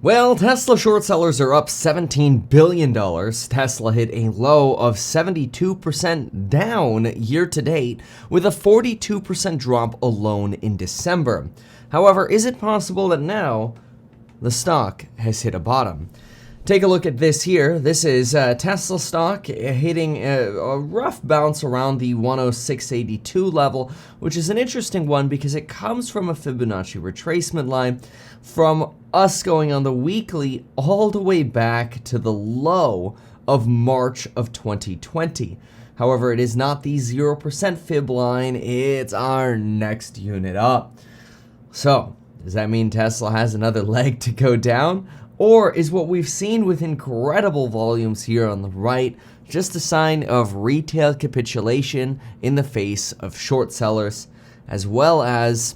Well, Tesla short sellers are up $17 billion. Tesla hit a low of 72% down year to date, with a 42% drop alone in December. However, is it possible that now the stock has hit a bottom? Take a look at this here. This is Tesla stock hitting a rough bounce around the 106.82 level, which is an interesting one because it comes from a Fibonacci retracement line from us going on the weekly all the way back to the low of March of 2020. However, it is not the 0% fib line, it's our next unit up. So, does that mean Tesla has another leg to go down? Or is what we've seen with incredible volumes here on the right just a sign of retail capitulation in the face of short sellers, as well as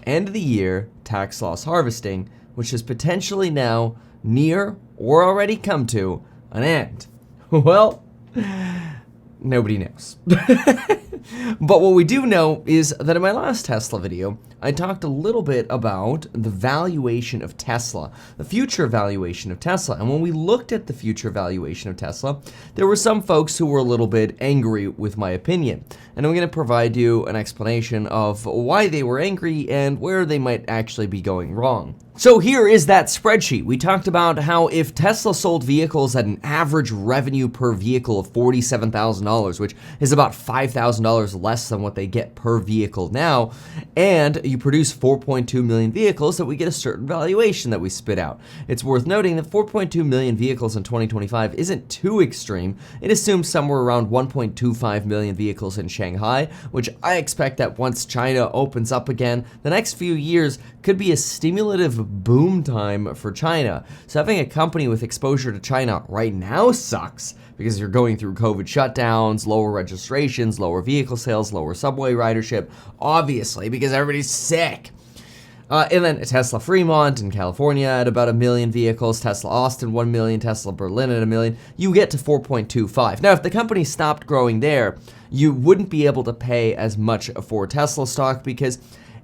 end of the year tax loss harvesting, which is potentially now near or already come to an end? Well, nobody knows. But what we do know is that in my last Tesla video, I talked a little bit about the valuation of Tesla, the future valuation of Tesla. And when we looked at the future valuation of Tesla, there were some folks who were a little bit angry with my opinion. And I'm going to provide you an explanation of why they were angry and where they might actually be going wrong. So here is that spreadsheet. We talked about how if Tesla sold vehicles at an average revenue per vehicle of $47,000, which is about $5,000 less than what they get per vehicle now, and you produce 4.2 million vehicles, that we get a certain valuation that we spit out. It's worth noting that 4.2 million vehicles in 2025 isn't too extreme. It assumes somewhere around 1.25 million vehicles in Shanghai, which I expect that once China opens up again, the next few years could be a stimulative boom time for China. So having a company with exposure to China right now sucks because you're going through COVID shutdowns, lower registrations, lower vehicle sales, lower subway ridership, obviously because everybody's sick. And then Tesla Fremont in California at about 1 million vehicles, Tesla Austin 1 million, Tesla Berlin at 1 million, you get to 4.25. Now, if the company stopped growing there, you wouldn't be able to pay as much for Tesla stock because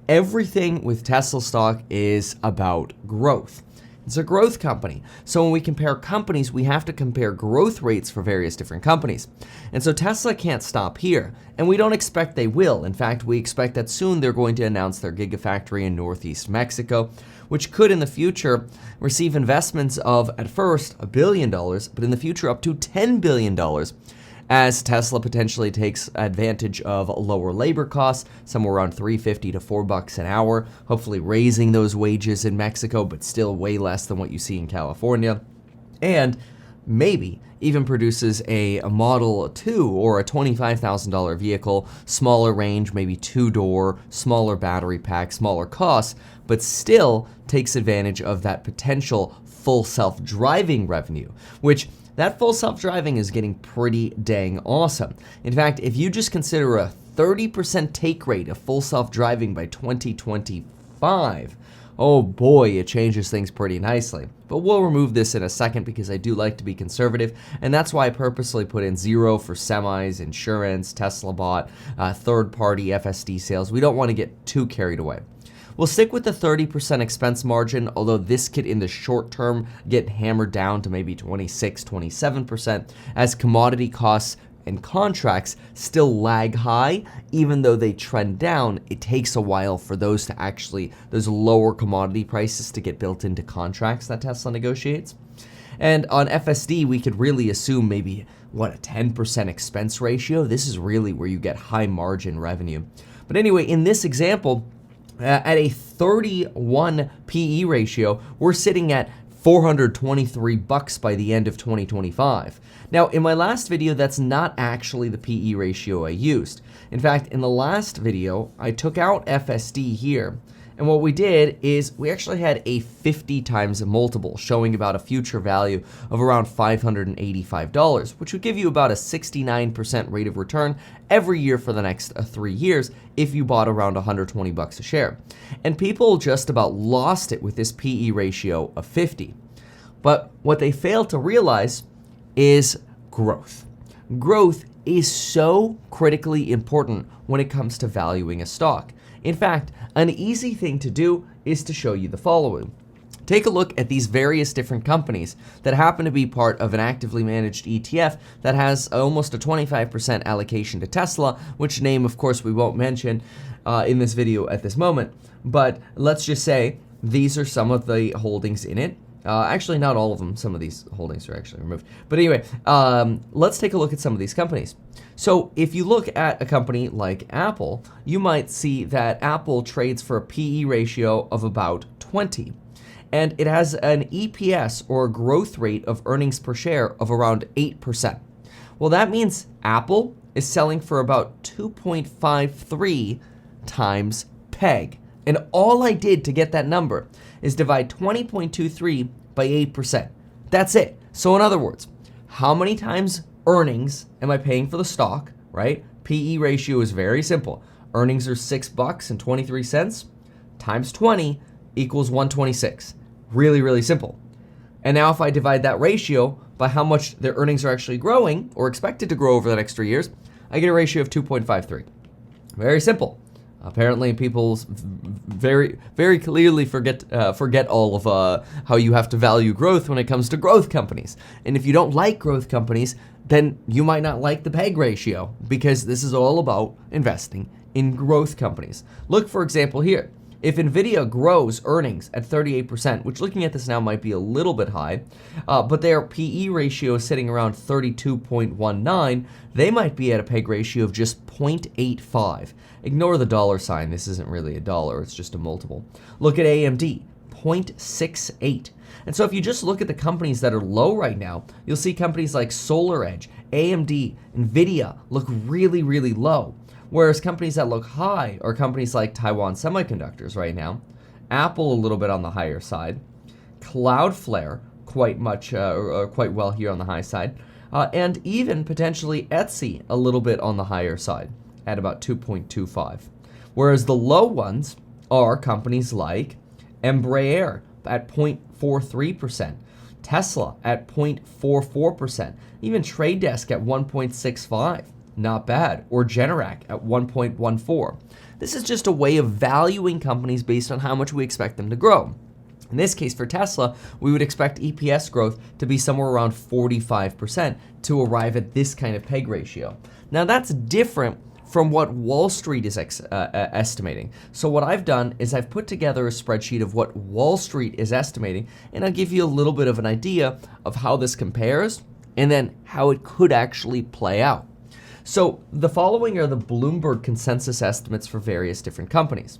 everything with Tesla stock is about growth. It's a growth company. So when we compare companies, we have to compare growth rates for various different companies. And so Tesla can't stop here, and we don't expect they will. In fact, we expect that soon they're going to announce their Gigafactory in Northeast Mexico, which could in the future receive investments of, at first, $1 billion, but in the future up to $10 billion. As Tesla potentially takes advantage of lower labor costs, somewhere around $3.50 to $4 an hour, hopefully raising those wages in Mexico, but still way less than what you see in California, and maybe even produces a Model 2 or a $25,000 vehicle, smaller range, maybe 2-door, smaller battery pack, smaller costs, but still takes advantage of that potential full self-driving revenue, which that full self-driving is getting pretty dang awesome. In fact, if you just consider a 30% take rate of full self-driving by 2025, oh boy, it changes things pretty nicely. But we'll remove this in a second because I do like to be conservative, and that's why I purposely put in 0 for semis, insurance, Tesla bot, third-party FSD sales. We don't want to get too carried away. We'll stick with the 30% expense margin, although this could in the short term get hammered down to maybe 26, 27% as commodity costs and contracts still lag high. Even though they trend down, it takes a while for those lower commodity prices to get built into contracts that Tesla negotiates. And on FSD, we could really assume maybe, a 10% expense ratio? This is really where you get high margin revenue. But anyway, in this example, at a 31 PE ratio, we're sitting at $423 by the end of 2025. Now, in my last video, that's not actually the PE ratio I used. In fact, in the last video, I took out FSD here, and what we did is we actually had a 50 times multiple, showing about a future value of around $585, which would give you about a 69% rate of return every year for the next 3 years if you bought around $120 a share. And people just about lost it with this PE ratio of 50. But what they failed to realize is growth. Growth is so critically important when it comes to valuing a stock. In fact, an easy thing to do is to show you the following. Take a look at these various different companies that happen to be part of an actively managed ETF that has almost a 25% allocation to Tesla, which name, of course, we won't mention in this video at this moment. But let's just say these are some of the holdings in it. Actually, not all of them. Some of these holdings are actually removed. But anyway, let's take a look at some of these companies. So if you look at a company like Apple, you might see that Apple trades for a PE ratio of about 20. And it has an EPS, or growth rate of earnings per share, of around 8%. Well, that means Apple is selling for about 2.53 times PEG. And all I did to get that number is divide 20.23 by 8%. That's it. So in other words, how many times earnings am I paying for the stock, right? PE ratio is very simple. Earnings are $6.23 times 20 equals 126. Really, really simple. And now if I divide that ratio by how much their earnings are actually growing or expected to grow over the next 3 years, I get a ratio of 2.53. Very simple. Apparently, people very, very clearly forget all of how you have to value growth when it comes to growth companies. And if you don't like growth companies, then you might not like the PEG ratio, because this is all about investing in growth companies. Look, for example, here. If NVIDIA grows earnings at 38%, which looking at this now might be a little bit high, but their PE ratio is sitting around 32.19, they might be at a PEG ratio of just 0.85. Ignore the dollar sign. This isn't really a dollar. It's just a multiple. Look at AMD, 0.68. And so if you just look at the companies that are low right now, you'll see companies like SolarEdge, AMD, NVIDIA look really, really low. Whereas companies that look high are companies like Taiwan Semiconductors right now, Apple a little bit on the higher side, Cloudflare quite well here on the high side, and even potentially Etsy a little bit on the higher side at about 2.25. Whereas the low ones are companies like Embraer at 0.43%, Tesla at 0.44%, even Trade Desk at 1.65. Not bad. Or Generac at 1.14. This is just a way of valuing companies based on how much we expect them to grow. In this case, for Tesla, we would expect EPS growth to be somewhere around 45% to arrive at this kind of PEG ratio. Now, that's different from what Wall Street is estimating. So what I've done is I've put together a spreadsheet of what Wall Street is estimating, and I'll give you a little bit of an idea of how this compares and then how it could actually play out. So the following are the Bloomberg consensus estimates for various different companies.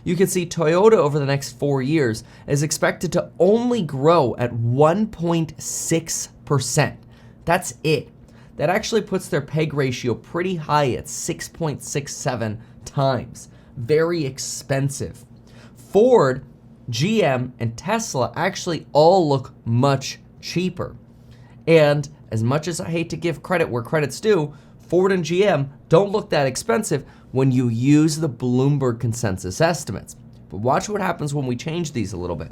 You can see Toyota over the next 4 years is expected to only grow at 1.6%. That's it. That actually puts their PEG ratio pretty high at 6.67 times. Very expensive. Ford, GM, and Tesla actually all look much cheaper. And as much as I hate to give credit where credit's due, Ford and GM don't look that expensive when you use the Bloomberg consensus estimates. But watch what happens when we change these a little bit.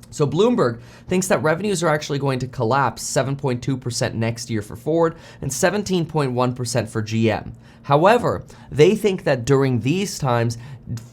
So Bloomberg thinks that revenues are actually going to collapse 7.2% next year for Ford and 17.1% for GM. However, they think that during these times,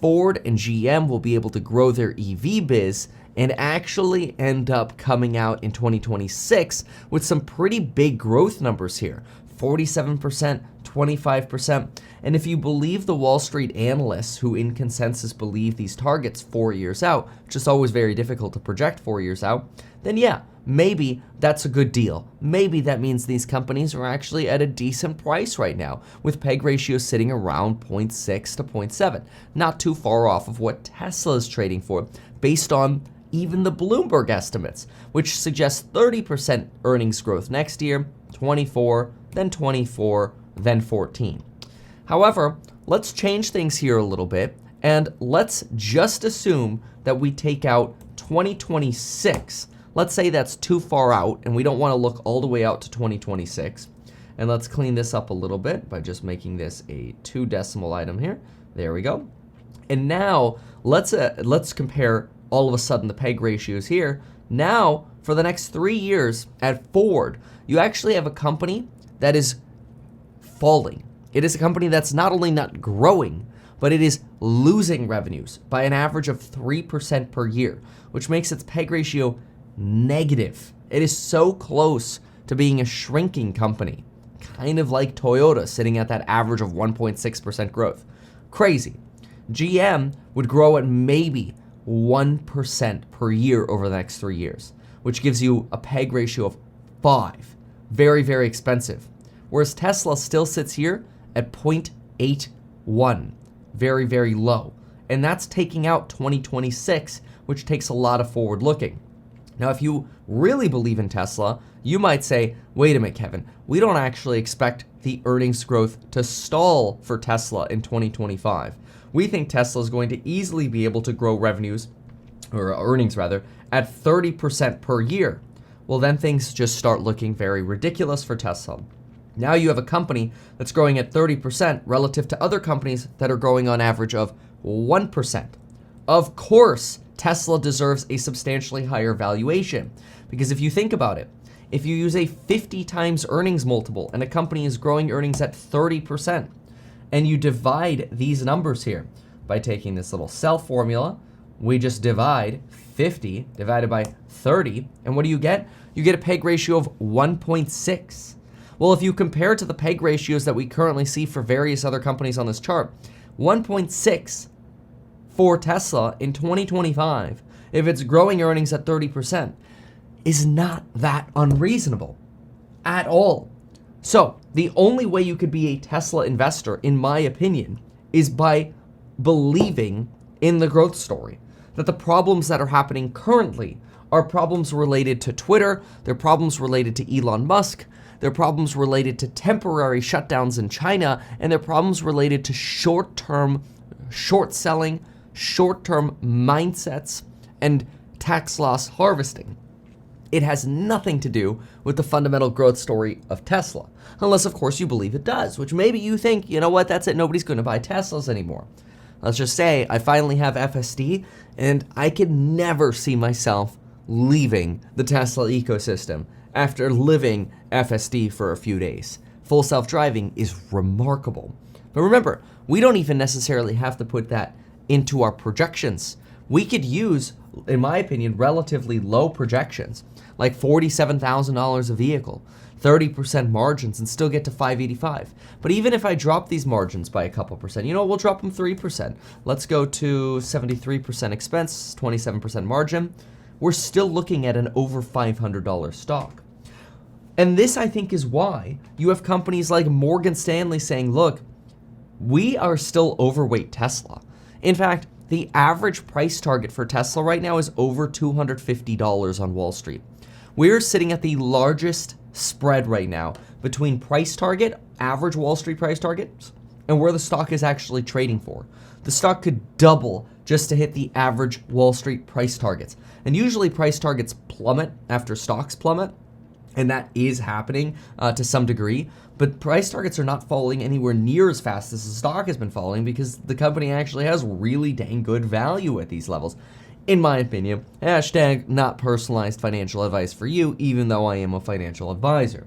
Ford and GM will be able to grow their EV biz and actually end up coming out in 2026 with some pretty big growth numbers here. 47%, 25%. And if you believe the Wall Street analysts who in consensus believe these targets 4 years out, which is always very difficult to project 4 years out, then yeah, maybe that's a good deal. Maybe that means these companies are actually at a decent price right now, with PEG ratios sitting around 0.6 to 0.7. Not too far off of what Tesla is trading for, based on even the Bloomberg estimates, which suggest 30% earnings growth next year, 24, then 24, then 14. However, let's change things here a little bit, and let's just assume that we take out 2026. Let's say that's too far out, and we don't want to look all the way out to 2026. And let's clean this up a little bit by just making this a 2 decimal item here. There we go. And now let's compare all of a sudden the PEG ratios here. Now, for the next 3 years at Ford, you actually have a company that is falling. It is a company that's not only not growing, but it is losing revenues by an average of 3% per year, which makes its PEG ratio negative. It is so close to being a shrinking company, kind of like Toyota sitting at that average of 1.6% growth. Crazy. GM would grow at maybe 1% per year over the next 3 years, which gives you a PEG ratio of 5. Very, very expensive. Whereas Tesla still sits here at 0.81. Very, very low. And that's taking out 2026, which takes a lot of forward looking. Now, if you really believe in Tesla, you might say, wait a minute, Kevin, we don't actually expect the earnings growth to stall for Tesla in 2025. We think Tesla is going to easily be able to grow revenues, or earnings rather, at 30% per year. Well, then things just start looking very ridiculous for Tesla. Now you have a company that's growing at 30% relative to other companies that are growing on average of 1%. Of course, Tesla deserves a substantially higher valuation, because if you think about it, if you use a 50 times earnings multiple and a company is growing earnings at 30%, and you divide these numbers here by taking this little cell formula, we just divide 50 divided by 30, and what do you get? You get a PEG ratio of 1.6. Well, if you compare it to the PEG ratios that we currently see for various other companies on this chart, 1.6 for Tesla in 2025, if it's growing earnings at 30%, is not that unreasonable at all. So the only way you could be a Tesla investor, in my opinion, is by believing in the growth story. That the problems that are happening currently are problems related to Twitter, they're problems related to Elon Musk, they're problems related to temporary shutdowns in China, and they're problems related to short-term short selling, short-term mindsets, and tax loss harvesting. It has nothing to do with the fundamental growth story of Tesla. Unless, of course, you believe it does, which maybe you think, you know what, that's it, nobody's going to buy Teslas anymore. Let's just say I finally have FSD, and I could never see myself leaving the Tesla ecosystem after living FSD for a few days. Full self-driving is remarkable. But remember, we don't even necessarily have to put that into our projections. We could use, in my opinion, relatively low projections, like $47,000 a vehicle, 30% margins, and still get to 585. But even if I drop these margins by a couple percent, you know, we'll drop them 3%. Let's go to 73% expense, 27% margin. We're still looking at an over $500 stock. And this, I think, is why you have companies like Morgan Stanley saying, look, we are still overweight Tesla. In fact, the average price target for Tesla right now is over $250 on Wall Street. We're sitting at the largest spread right now between price target, average Wall Street price targets, and where the stock is actually trading for. The stock could double just to hit the average Wall Street price targets. And usually price targets plummet after stocks plummet, and that is happening to some degree. But price targets are not falling anywhere near as fast as the stock has been falling because the company actually has really dang good value at these levels. In my opinion, hashtag not personalized financial advice for you, even though I am a financial advisor.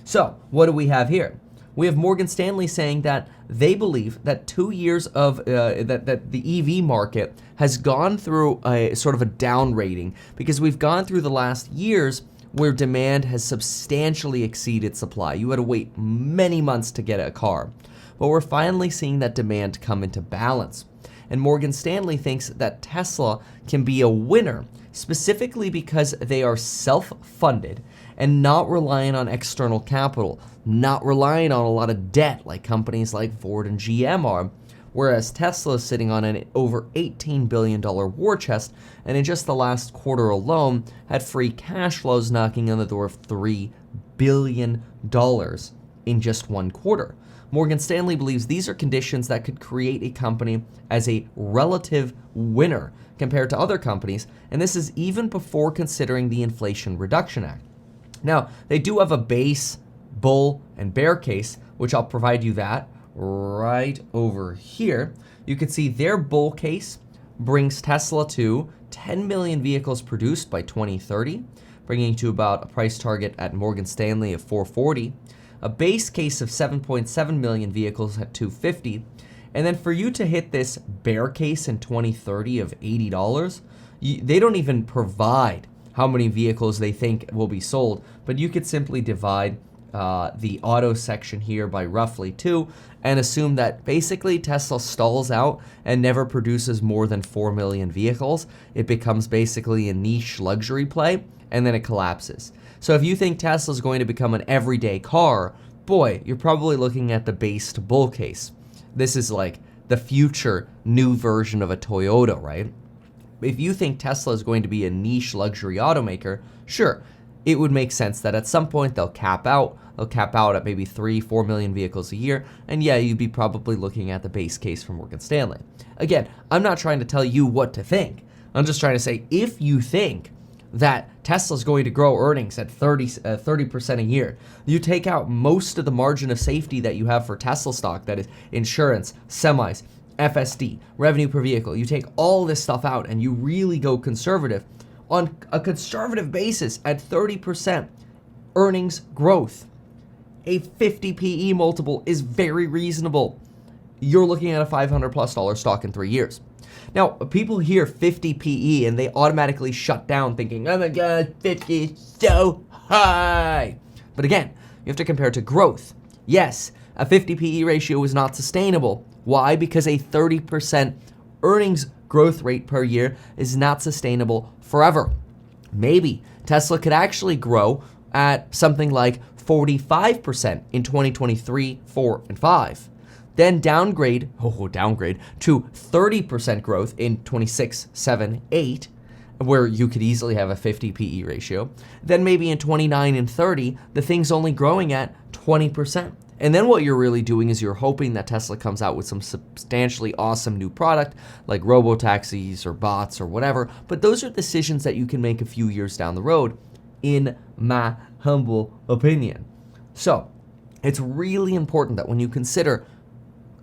So what do we have here? We have Morgan Stanley saying that they believe that 2 years of that the EV market has gone through a sort of a down rating because we've gone through the last years where demand has substantially exceeded supply. You had to wait many months to get a car. But we're finally seeing that demand come into balance. And Morgan Stanley thinks that Tesla can be a winner, specifically because they are self-funded and not relying on external capital, not relying on a lot of debt like companies like Ford and GM are, whereas Tesla is sitting on an over $18 billion war chest, and in just the last quarter alone had free cash flows knocking on the door of $3 billion in just one quarter. Morgan Stanley believes these are conditions that could create a company as a relative winner compared to other companies, and this is even before considering the Inflation Reduction Act. Now, they do have a base, bull, and bear case, which I'll provide you that right over here. You can see their bull case brings Tesla to 10 million vehicles produced by 2030, bringing to about a price target at Morgan Stanley of 440. A base case of 7.7 million vehicles at 250, And then for you to hit this bear case in 2030 of $80, they don't even provide how many vehicles they think will be sold, but you could simply divide the auto section here by roughly 2 and assume that basically Tesla stalls out and never produces more than 4 million vehicles. It becomes basically a niche luxury play, and then it collapses. So if you think Tesla is going to become an everyday car, boy, you're probably looking at the base to bull case. This is like the future new version of a Toyota, right? If you think Tesla is going to be a niche luxury automaker, sure, it would make sense that at some point they'll cap out. They'll cap out at maybe 3-4 million vehicles a year. And yeah, you'd be probably looking at the base case from Morgan Stanley. Again, I'm not trying to tell you what to think. I'm just trying to say, if you think that Tesla's going to grow earnings at 30% a year, you take out most of the margin of safety that you have for Tesla stock, that is insurance, semis, FSD, revenue per vehicle. You take all this stuff out and you really go conservative. On a conservative basis at 30% earnings growth, a 50 PE multiple is very reasonable. You're looking at a $500+ stock in 3 years. Now, people hear 50 PE and they automatically shut down thinking, oh my God, 50 is so high. But again, you have to compare it to growth. Yes, a 50 PE ratio is not sustainable. Why? Because a 30% earnings growth rate per year is not sustainable forever. Maybe Tesla could actually grow at something like 45% in 2023, 4, and 5. Then downgrade to 30% growth in 26, 7, 8, where you could easily have a 50 PE ratio. Then maybe in 29 and 30, the thing's only growing at 20%. And then what you're really doing is you're hoping that Tesla comes out with some substantially awesome new product like robo-taxis or bots or whatever. But those are decisions that you can make a few years down the road, in my humble opinion. So it's really important that when you consider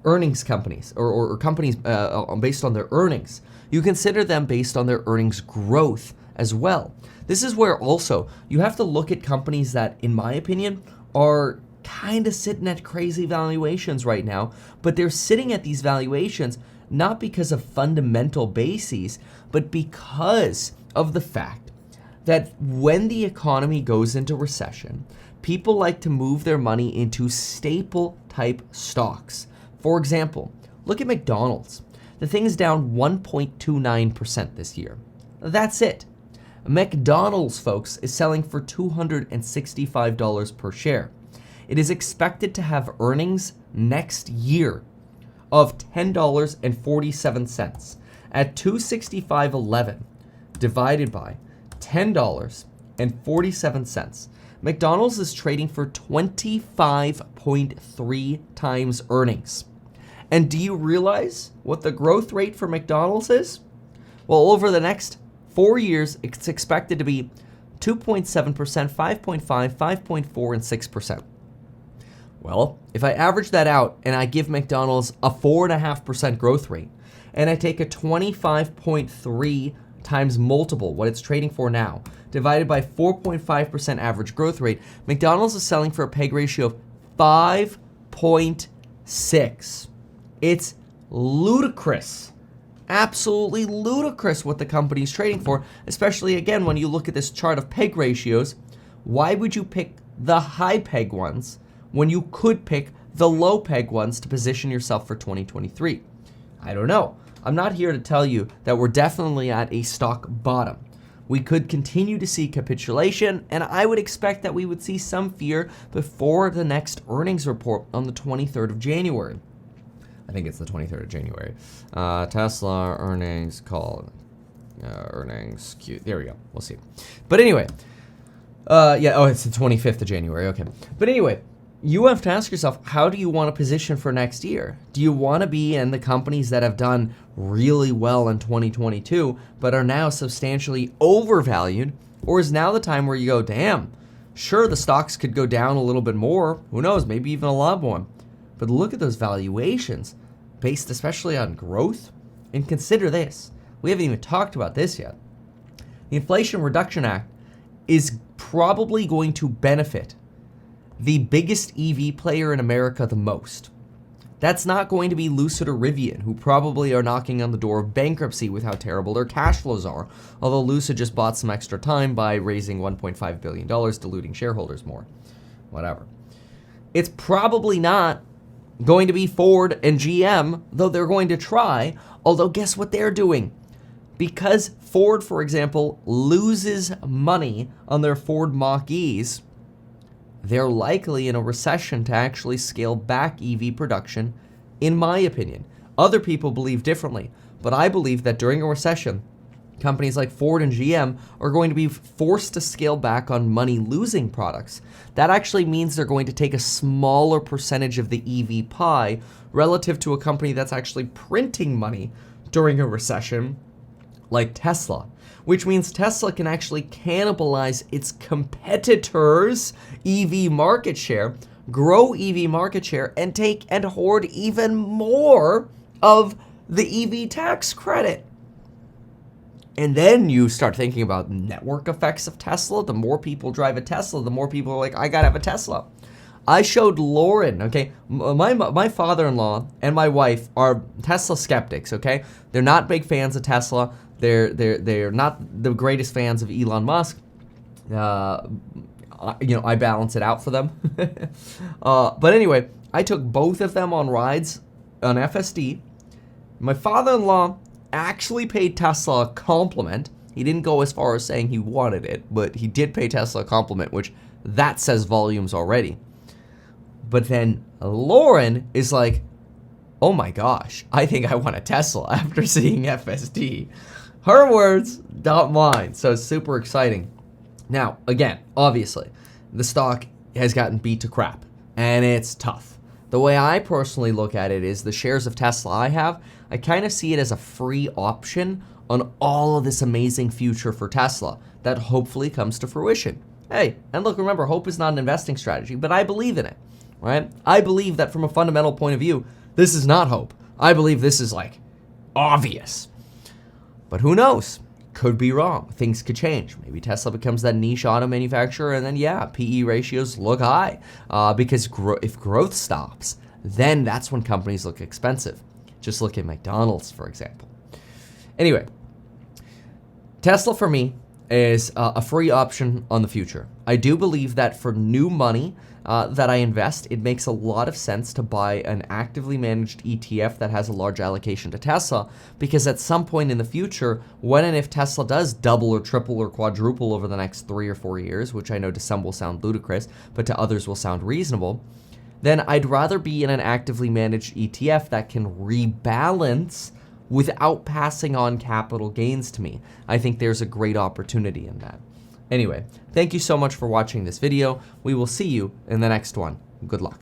earnings companies or companies based on their earnings, you consider them based on their earnings growth as well. This is where also you have to look at companies that, in my opinion, are kind of sitting at crazy valuations right now, but they're sitting at these valuations not because of fundamental bases, but because of the fact that when the economy goes into recession, people like to move their money into staple type stocks. For example, look at McDonald's. The thing's down 1.29% this year. That's it. McDonald's, folks, is selling for $265 per share. It is expected to have earnings next year of $10.47. At $265.11 divided by $10.47, McDonald's is trading for 25.3 times earnings. And do you realize what the growth rate for McDonald's is? Well, over the next 4 years, it's expected to be 2.7%, 5.5%, 5.4%, and 6%. Well, if I average that out and I give McDonald's a 4.5% growth rate, and I take a 25.3 times multiple, what it's trading for now, divided by 4.5% average growth rate, McDonald's is selling for a PEG ratio of 5.6. It's ludicrous. Absolutely ludicrous what the company's trading for, especially again when you look at this chart of PEG ratios. Why would you pick the high PEG ones when you could pick the low PEG ones to position yourself for 2023? I don't know. I'm not here to tell you that we're definitely at a stock bottom. We could continue to see capitulation, and I would expect that we would see some fear before the next earnings report on the 23rd of January. I think it's the 23rd of January. Tesla earnings call. Earnings Q. There we go. We'll see. But anyway, it's the 25th of January. Okay. But anyway, you have to ask yourself, how do you want to position for next year? Do you want to be in the companies that have done really well in 2022, but are now substantially overvalued? Or is now the time where you go, damn, sure, the stocks could go down a little bit more. Who knows? Maybe even a lot more. But look at those valuations based especially on growth. And consider this. We haven't even talked about this yet. The Inflation Reduction Act is probably going to benefit the biggest EV player in America the most. That's not going to be Lucid or Rivian, who probably are knocking on the door of bankruptcy with how terrible their cash flows are, although Lucid just bought some extra time by raising $1.5 billion, diluting shareholders more. Whatever. It's probably not going to be Ford and GM, though they're going to try, although guess what they're doing? Because Ford, for example, loses money on their Ford Mach-E's, they're likely in a recession to actually scale back EV production, in my opinion. Other people believe differently, but I believe that during a recession, companies like Ford and GM are going to be forced to scale back on money-losing products. That actually means they're going to take a smaller percentage of the EV pie relative to a company that's actually printing money during a recession, like Tesla, which means Tesla can actually cannibalize its competitors' EV market share, grow EV market share, and take and hoard even more of the EV tax credit. And then you start thinking about network effects of Tesla. The more people drive a Tesla, the more people are like, I gotta have a Tesla. I showed Lauren, okay, my father-in-law and my wife are Tesla skeptics, okay? They're not big fans of Tesla. They're not the greatest fans of Elon Musk. I balance it out for them. But anyway, I took both of them on rides on FSD. My father-in-law actually paid Tesla a compliment. He didn't go as far as saying he wanted it, but he did pay Tesla a compliment, which that says volumes already. But then Lauren is like, oh my gosh, I think I want a Tesla after seeing FSD. Her words, not mine. So it's super exciting. Now, again, obviously, the stock has gotten beat to crap, and it's tough. The way I personally look at it is the shares of Tesla I have, I kind of see it as a free option on all of this amazing future for Tesla that hopefully comes to fruition. Hey, and look, remember, hope is not an investing strategy, but I believe in it, right? I believe that from a fundamental point of view, this is not hope. I believe this is like obvious. But who knows? Could be wrong. Things could change. Maybe Tesla becomes that niche auto manufacturer, and then yeah, PE ratios look high because if growth stops, then that's when companies look expensive. Just look at McDonald's, for example. Anyway, Tesla for me is a free option on the future. I do believe that for new money that I invest, it makes a lot of sense to buy an actively managed ETF that has a large allocation to Tesla, because at some point in the future, when and if Tesla does double or triple or quadruple over the next 3 or 4 years, which I know to some will sound ludicrous, but to others will sound reasonable, then I'd rather be in an actively managed ETF that can rebalance without passing on capital gains to me. I think there's a great opportunity in that. Anyway, thank you so much for watching this video. We will see you in the next one. Good luck.